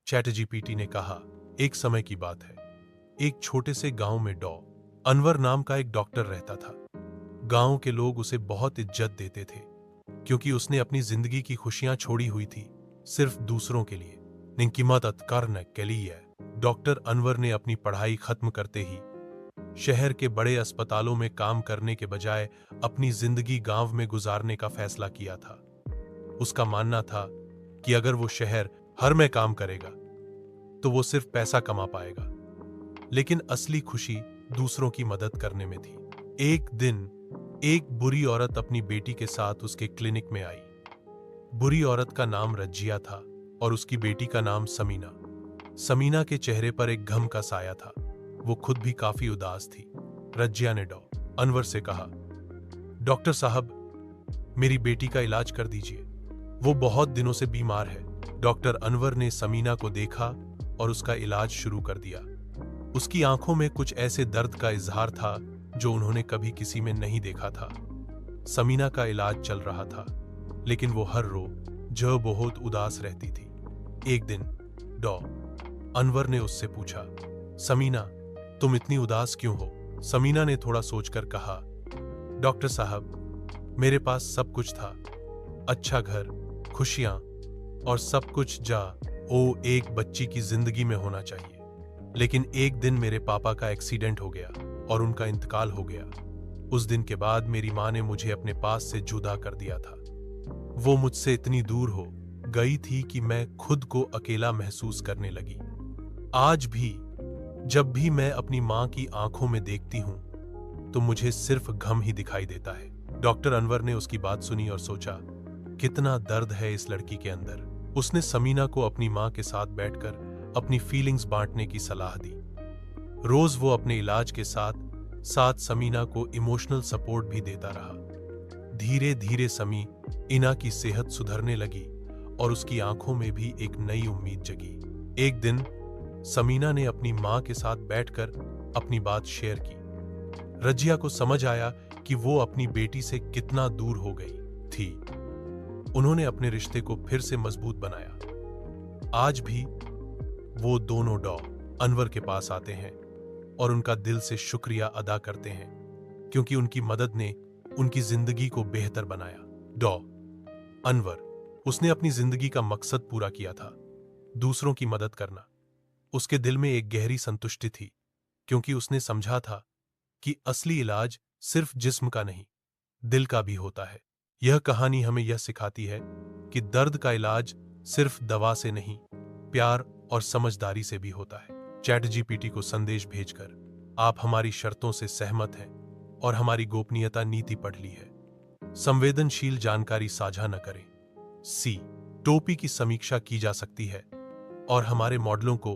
Chat GPT ने कहा, एक समय की बात है। एक छोटे से गांव में अनवर नाम का एक डॉक्टर रहता था। गांव के लोग उसे बहुत इज्जत देते थे क्योंकि उसने अपनी जिंदगी की खुशियां छोड़ी हुई थी सिर्फ दूसरों के लिए। निंकिमत अतकारन के लिए डॉक्टर अनवर ने अपनी पढ़ाई खत्म करते ही शहर के बड़े अस्पतालों में काम करने के बजाय अपनी जिंदगी गांव में गुजारने का फैसला किया था। उसका मानना था कि अगर वो शहर हर में काम करेगा तो वो सिर्फ पैसा कमा पाएगा, लेकिन असली खुशी दूसरों की मदद करने में थी। एक दिन एक बुरी औरत अपनी बेटी के साथ उसके क्लिनिक में आई। बुरी औरत का नाम रजिया था और उसकी बेटी का नाम समीना। समीना के चेहरे पर एक गम का साया था। वो खुद भी काफी उदास थी। रजिया ने अनवर से कहा, डॉक्टर साहब, मेरी बेटी का इलाज कर दीजिए, वो बहुत दिनों से बीमार है। डॉक्टर अनवर ने समीना को देखा और उसका इलाज शुरू कर दिया। उसकी आंखों में कुछ ऐसे दर्द का इजहार था जो उन्होंने कभी किसी में नहीं देखा था। समीना का इलाज चल रहा था, लेकिन वो हर रोज बहुत उदास रहती थी। एक दिन अनवर ने उससे पूछा, समीना, तुम इतनी उदास क्यों हो? समीना ने थोड़ा सोचकर कहा, डॉक्टर साहब, मेरे पास सब कुछ था, अच्छा घर, खुशियां और सब कुछ एक बच्ची की जिंदगी में होना चाहिए। लेकिन एक दिन मेरे पापा का एक्सीडेंट हो गया और उनका इंतकाल हो गया। उस दिन के बाद मेरी माँ ने मुझे अपने पास से जुदा कर दिया था। वो मुझसे इतनी दूर हो गई थी कि मैं खुद को अकेला महसूस करने लगी। आज भी जब भी मैं अपनी माँ की आंखों में देखती हूँ तो मुझे सिर्फ गम ही दिखाई देता है। डॉक्टर अनवर ने उसकी बात सुनी और सोचा, कितना दर्द है इस लड़की के अंदर। उसने समीना को अपनी माँ के साथ बैठकर अपनी फीलिंग्स बांटने की सलाह दी। रोज वो अपने इलाज के साथ साथ समीना को इमोशनल सपोर्ट भी देता रहा। धीरे धीरे समीना की सेहत सुधरने लगी और उसकी आंखों में भी एक नई उम्मीद जगी। एक दिन समीना ने अपनी माँ के साथ बैठकर अपनी बात शेयर की। रजिया को समझ आया कि वो अपनी बेटी से कितना दूर हो गई थी। उन्होंने अपने रिश्ते को फिर से मजबूत बनाया। आज भी वो दोनों अनवर के पास आते हैं और उनका दिल से शुक्रिया अदा करते हैं क्योंकि उनकी मदद ने उनकी जिंदगी को बेहतर बनाया। अनवर, उसने अपनी जिंदगी का मकसद पूरा किया था, दूसरों की मदद करना। उसके दिल में एक गहरी संतुष्टि थी क्योंकि उसने समझा था कि असली इलाज सिर्फ जिस्म का नहीं, दिल का भी होता है। यह कहानी हमें यह सिखाती है कि दर्द का इलाज सिर्फ दवा से नहीं, प्यार और समझदारी से भी होता है। चैट जीपीटी को संदेश भेजकर आप हमारी शर्तों से सहमत हैं और हमारी गोपनीयता नीति पढ़ ली है। संवेदनशील जानकारी साझा न करें। टोपी की समीक्षा की जा सकती है और हमारे मॉडलों को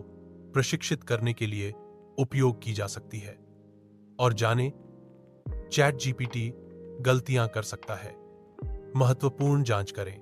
प्रशिक्षित करने के लिए उपयोग की जा सकती है। और जानें, चैट जीपीटी गलतियां कर सकता है, महत्वपूर्ण जांच करें।